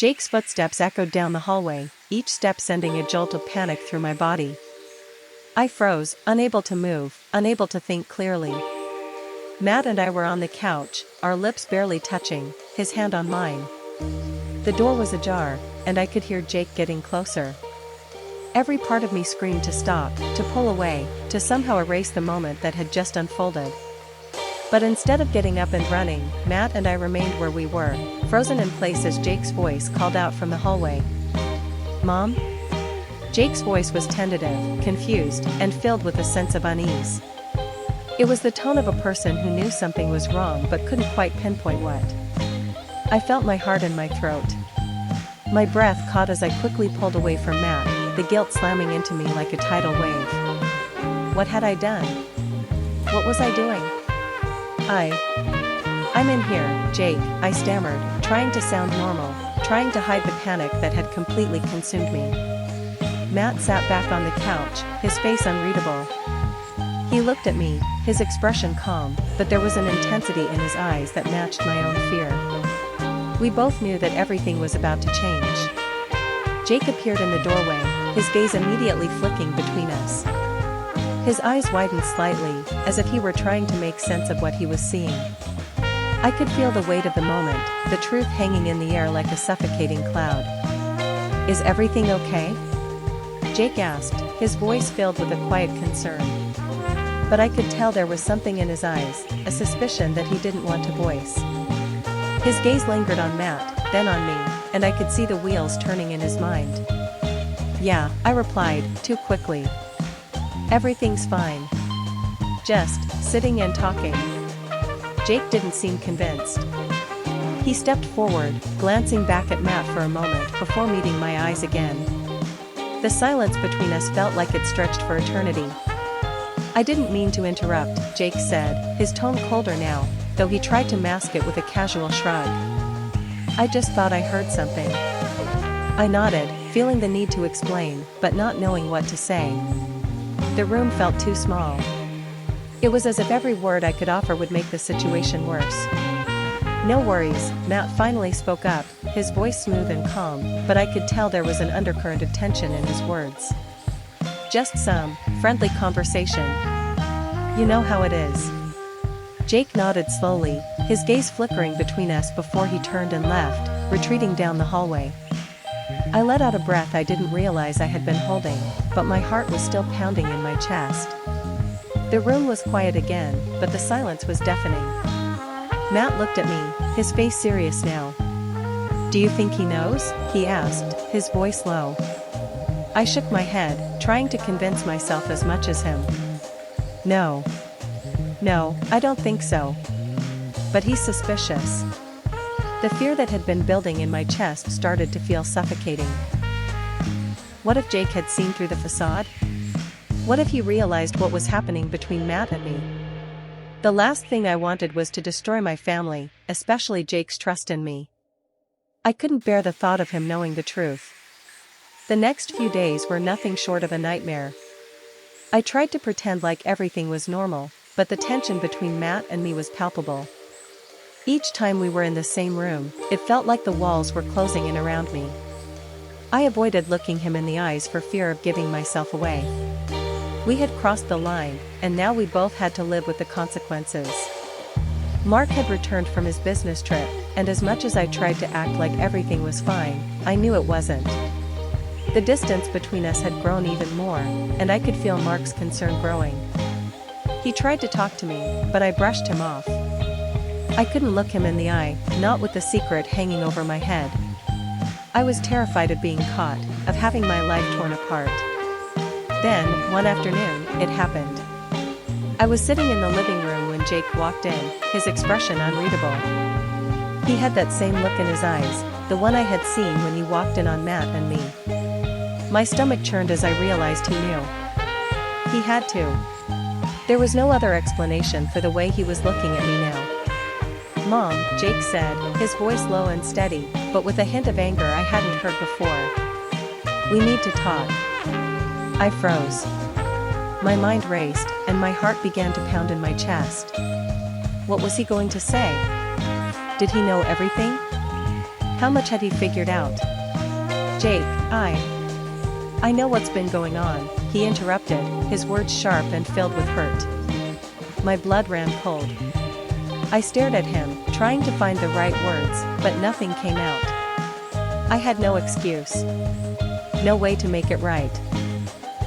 Jake's footsteps echoed down the hallway, each step sending a jolt of panic through my body. I froze, unable to move, unable to think clearly. Matt and I were on the couch, our lips barely touching, his hand on mine. The door was ajar, and I could hear Jake getting closer. Every part of me screamed to stop, to pull away, to somehow erase the moment that had just unfolded. But instead of getting up and running, Matt and I remained where we were, frozen in place as Jake's voice called out from the hallway. "Mom?" Jake's voice was tentative, confused, and filled with a sense of unease. It was the tone of a person who knew something was wrong but couldn't quite pinpoint what. I felt my heart in my throat. My breath caught as I quickly pulled away from Matt, the guilt slamming into me like a tidal wave. What had I done? What was I doing? I'm in here, Jake, I stammered, trying to sound normal, trying to hide the panic that had completely consumed me. Matt sat back on the couch, his face unreadable. He looked at me, his expression calm, but there was an intensity in his eyes that matched my own fear. We both knew that everything was about to change. Jake appeared in the doorway, his gaze immediately flicking between us. His eyes widened slightly, as if he were trying to make sense of what he was seeing. I could feel the weight of the moment, the truth hanging in the air like a suffocating cloud. "Is everything okay?" Jake asked, his voice filled with a quiet concern. But I could tell there was something in his eyes, a suspicion that he didn't want to voice. His gaze lingered on Matt, then on me, and I could see the wheels turning in his mind. "Yeah," I replied, too quickly. "Everything's fine. Just sitting and talking." Jake didn't seem convinced. He stepped forward, glancing back at Matt for a moment before meeting my eyes again. The silence between us felt like it stretched for eternity. "I didn't mean to interrupt," Jake said, his tone colder now, though he tried to mask it with a casual shrug. "I just thought I heard something." I nodded, feeling the need to explain, but not knowing what to say. The room felt too small. It was as if every word I could offer would make the situation worse. "No worries," Matt finally spoke up, his voice smooth and calm, but I could tell there was an undercurrent of tension in his words. "Just some friendly conversation. You know how it is." Jake nodded slowly, his gaze flickering between us before he turned and left, retreating down the hallway. I let out a breath I didn't realize I had been holding, but my heart was still pounding in my chest. The room was quiet again, but the silence was deafening. Matt looked at me, his face serious now. "Do you think he knows?" he asked, his voice low. I shook my head, trying to convince myself as much as him. No, I don't think so. But he's suspicious." The fear that had been building in my chest started to feel suffocating. What if Jake had seen through the facade? What if he realized what was happening between Matt and me? The last thing I wanted was to destroy my family, especially Jake's trust in me. I couldn't bear the thought of him knowing the truth. The next few days were nothing short of a nightmare. I tried to pretend like everything was normal, but the tension between Matt and me was palpable. Each time we were in the same room, it felt like the walls were closing in around me. I avoided looking him in the eyes for fear of giving myself away. We had crossed the line, and now we both had to live with the consequences. Mark had returned from his business trip, and as much as I tried to act like everything was fine, I knew it wasn't. The distance between us had grown even more, and I could feel Mark's concern growing. He tried to talk to me, but I brushed him off. I couldn't look him in the eye, not with the secret hanging over my head. I was terrified of being caught, of having my life torn apart. Then, one afternoon, it happened. I was sitting in the living room when Jake walked in, his expression unreadable. He had that same look in his eyes, the one I had seen when he walked in on Matt and me. My stomach churned as I realized he knew. He had to. There was no other explanation for the way he was looking at me now. "Mom," Jake said, his voice low and steady, but with a hint of anger I hadn't heard before. "We need to talk." I froze. My mind raced, and my heart began to pound in my chest. What was he going to say? Did he know everything? How much had he figured out? Jake, I know what's been going on, he interrupted, his words sharp and filled with hurt. My blood ran cold. I stared at him, trying to find the right words, but nothing came out. I had no excuse. No way to make it right.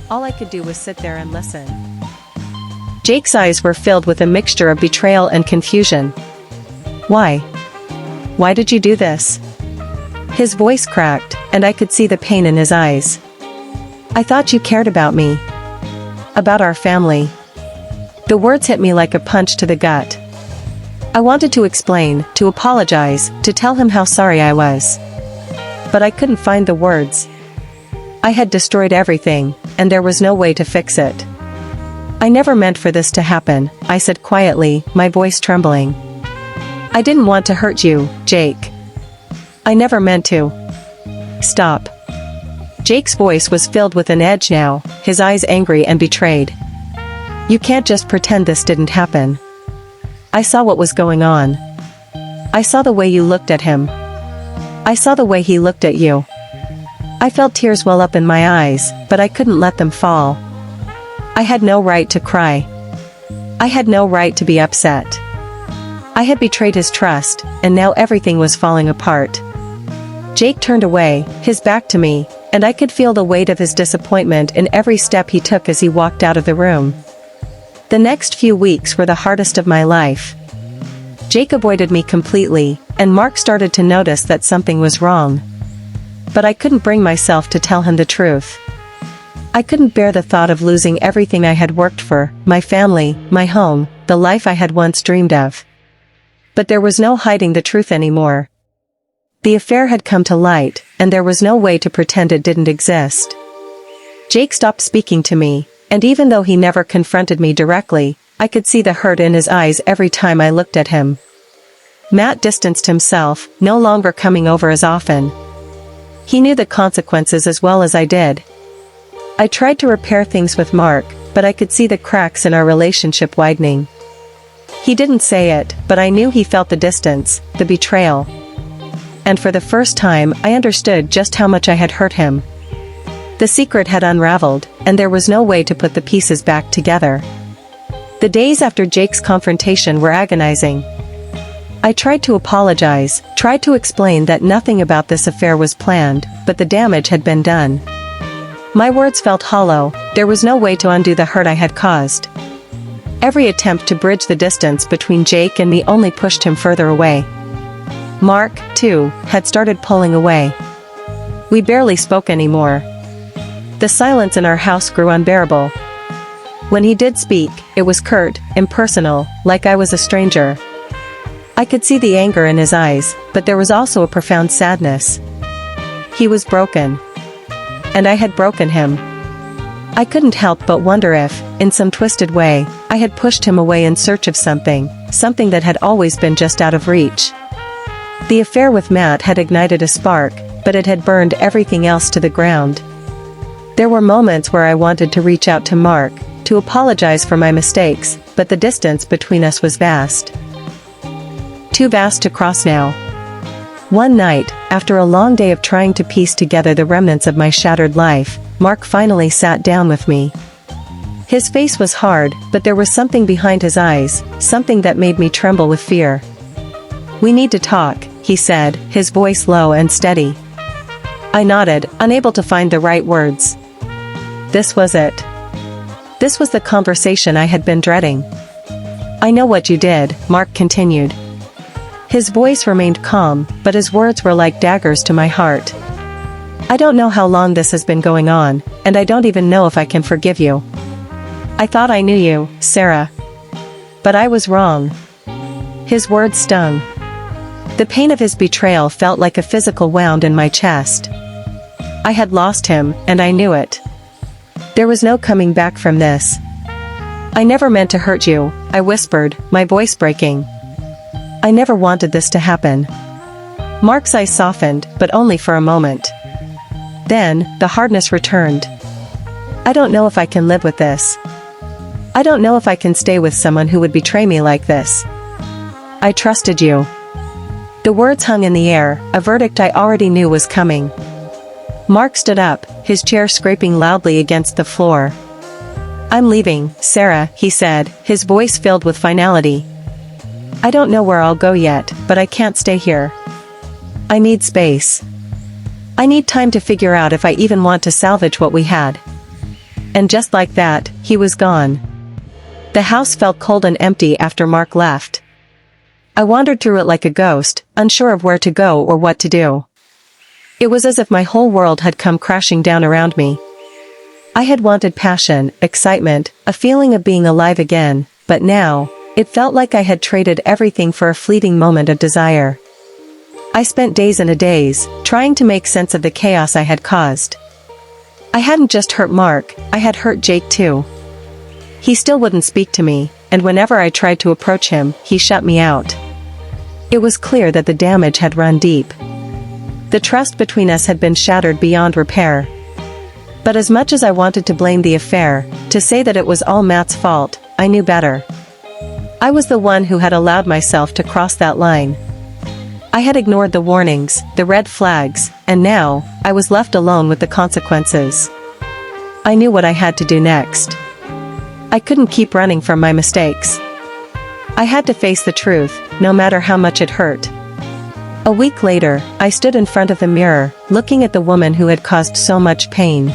All I could do was sit there and listen. Jake's eyes were filled with a mixture of betrayal and confusion. Why? Why did you do this? His voice cracked, and I could see the pain in his eyes. I thought you cared about me. About our family. The words hit me like a punch to the gut. I wanted to explain, to apologize, to tell him how sorry I was. But I couldn't find the words. I had destroyed everything, and there was no way to fix it. I never meant for this to happen, I said quietly, my voice trembling. I didn't want to hurt you, Jake. I never meant to. Stop. Jake's voice was filled with an edge now, his eyes angry and betrayed. You can't just pretend this didn't happen. I saw what was going on. I saw the way you looked at him. I saw the way he looked at you. I felt tears well up in my eyes, but I couldn't let them fall. I had no right to cry. I had no right to be upset. I had betrayed his trust, and now everything was falling apart. Jake turned away, his back to me, and I could feel the weight of his disappointment in every step he took as he walked out of the room. The next few weeks were the hardest of my life. Jake avoided me completely, and Mark started to notice that something was wrong. But I couldn't bring myself to tell him the truth. I couldn't bear the thought of losing everything I had worked for, my family, my home, the life I had once dreamed of. But there was no hiding the truth anymore. The affair had come to light, and there was no way to pretend it didn't exist. Jake stopped speaking to me, and even though he never confronted me directly, I could see the hurt in his eyes every time I looked at him. Matt distanced himself, no longer coming over as often. He knew the consequences as well as I did. I tried to repair things with Mark, but I could see the cracks in our relationship widening. He didn't say it, but I knew he felt the distance, the betrayal. And for the first time, I understood just how much I had hurt him. The secret had unraveled, and there was no way to put the pieces back together. The days after Jake's confrontation were agonizing. I tried to apologize, tried to explain that nothing about this affair was planned, but the damage had been done. My words felt hollow, there was no way to undo the hurt I had caused. Every attempt to bridge the distance between Jake and me only pushed him further away. Mark, too, had started pulling away. We barely spoke anymore. The silence in our house grew unbearable. When he did speak, it was curt, impersonal, like I was a stranger. I could see the anger in his eyes, but there was also a profound sadness. He was broken. And I had broken him. I couldn't help but wonder if, in some twisted way, I had pushed him away in search of something that had always been just out of reach. The affair with Matt had ignited a spark, but it had burned everything else to the ground. There were moments where I wanted to reach out to Mark, to apologize for my mistakes, but the distance between us was vast. Too vast to cross now. One night, after a long day of trying to piece together the remnants of my shattered life, Mark finally sat down with me. His face was hard, but there was something behind his eyes, something that made me tremble with fear. We need to talk, he said, his voice low and steady. I nodded, unable to find the right words. This was it. This was the conversation I had been dreading. I know what you did, Mark continued. His voice remained calm, but his words were like daggers to my heart. I don't know how long this has been going on, and I don't even know if I can forgive you. I thought I knew you, Sarah. But I was wrong. His words stung. The pain of his betrayal felt like a physical wound in my chest. I had lost him, and I knew it. There was no coming back from this. I never meant to hurt you, I whispered, my voice breaking. I never wanted this to happen. Mark's eyes softened, but only for a moment. Then, the hardness returned. I don't know if I can live with this. I don't know if I can stay with someone who would betray me like this. I trusted you. The words hung in the air, a verdict I already knew was coming. Mark stood up, his chair scraping loudly against the floor. "I'm leaving, Sarah," he said, his voice filled with finality. "I don't know where I'll go yet, but I can't stay here. I need space. I need time to figure out if I even want to salvage what we had." And just like that, he was gone. The house felt cold and empty after Mark left. I wandered through it like a ghost, unsure of where to go or what to do. It was as if my whole world had come crashing down around me. I had wanted passion, excitement, a feeling of being alive again, but now, it felt like I had traded everything for a fleeting moment of desire. I spent days and a days, trying to make sense of the chaos I had caused. I hadn't just hurt Mark, I had hurt Jake too. He still wouldn't speak to me, and whenever I tried to approach him, he shut me out. It was clear that the damage had run deep. The trust between us had been shattered beyond repair. But as much as I wanted to blame the affair, to say that it was all Matt's fault, I knew better. I was the one who had allowed myself to cross that line. I had ignored the warnings, the red flags, and now, I was left alone with the consequences. I knew what I had to do next. I couldn't keep running from my mistakes. I had to face the truth, no matter how much it hurt. A week later, I stood in front of the mirror, looking at the woman who had caused so much pain.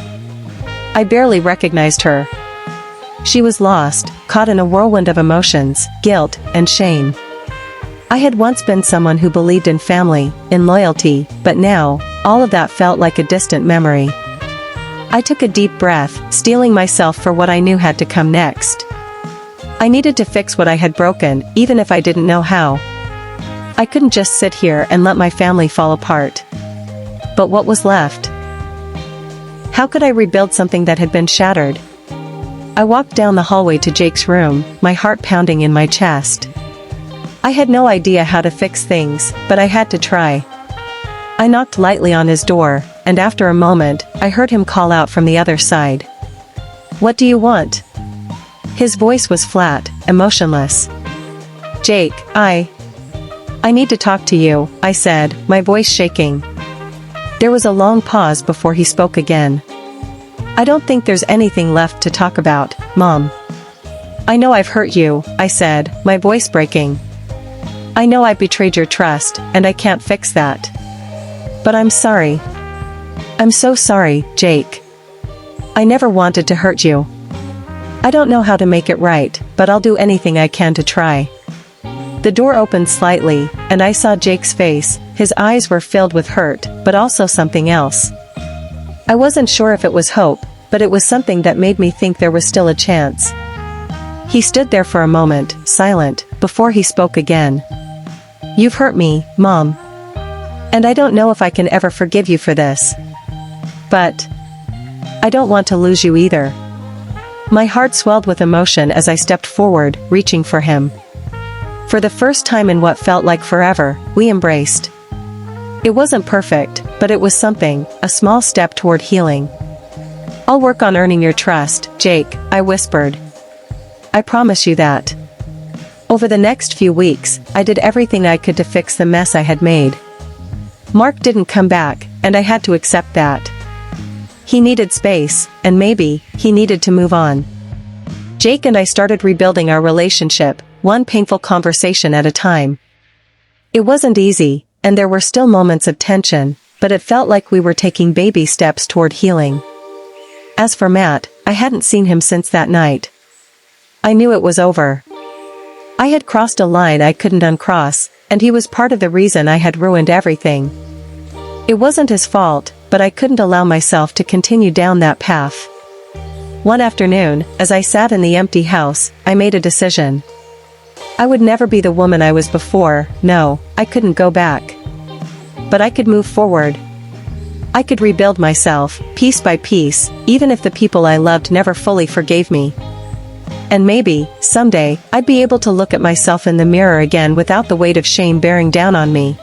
I barely recognized her. She was lost, caught in a whirlwind of emotions, guilt, and shame. I had once been someone who believed in family, in loyalty, but now, all of that felt like a distant memory. I took a deep breath, steeling myself for what I knew had to come next. I needed to fix what I had broken, even if I didn't know how. I couldn't just sit here and let my family fall apart. But what was left? How could I rebuild something that had been shattered? I walked down the hallway to Jake's room, my heart pounding in my chest. I had no idea how to fix things, but I had to try. I knocked lightly on his door, and after a moment, I heard him call out from the other side. "What do you want?" His voice was flat, emotionless. "Jake, I need to talk to you," I said, my voice shaking. There was a long pause before he spoke again. "I don't think there's anything left to talk about, Mom." "I know I've hurt you," I said, my voice breaking. "I know I betrayed your trust, and I can't fix that. But I'm sorry. I'm so sorry, Jake. I never wanted to hurt you. I don't know how to make it right, but I'll do anything I can to try." The door opened slightly, and I saw Jake's face. His eyes were filled with hurt, but also something else. I wasn't sure if it was hope, but it was something that made me think there was still a chance. He stood there for a moment, silent, before he spoke again. "You've hurt me, Mom. And I don't know if I can ever forgive you for this. But I don't want to lose you either." My heart swelled with emotion as I stepped forward, reaching for him. For the first time in what felt like forever, we embraced. It wasn't perfect, but it was something, a small step toward healing. "I'll work on earning your trust, Jake," I whispered. "I promise you that." Over the next few weeks, I did everything I could to fix the mess I had made. Mark didn't come back, and I had to accept that. He needed space, and maybe, he needed to move on. Jake and I started rebuilding our relationship, one painful conversation at a time. It wasn't easy, and there were still moments of tension, but it felt like we were taking baby steps toward healing. As for Matt, I hadn't seen him since that night. I knew it was over. I had crossed a line I couldn't uncross, and he was part of the reason I had ruined everything. It wasn't his fault, but I couldn't allow myself to continue down that path. One afternoon, as I sat in the empty house, I made a decision. I would never be the woman I was before. No, I couldn't go back. But I could move forward. I could rebuild myself, piece by piece, even if the people I loved never fully forgave me. And maybe, someday, I'd be able to look at myself in the mirror again without the weight of shame bearing down on me.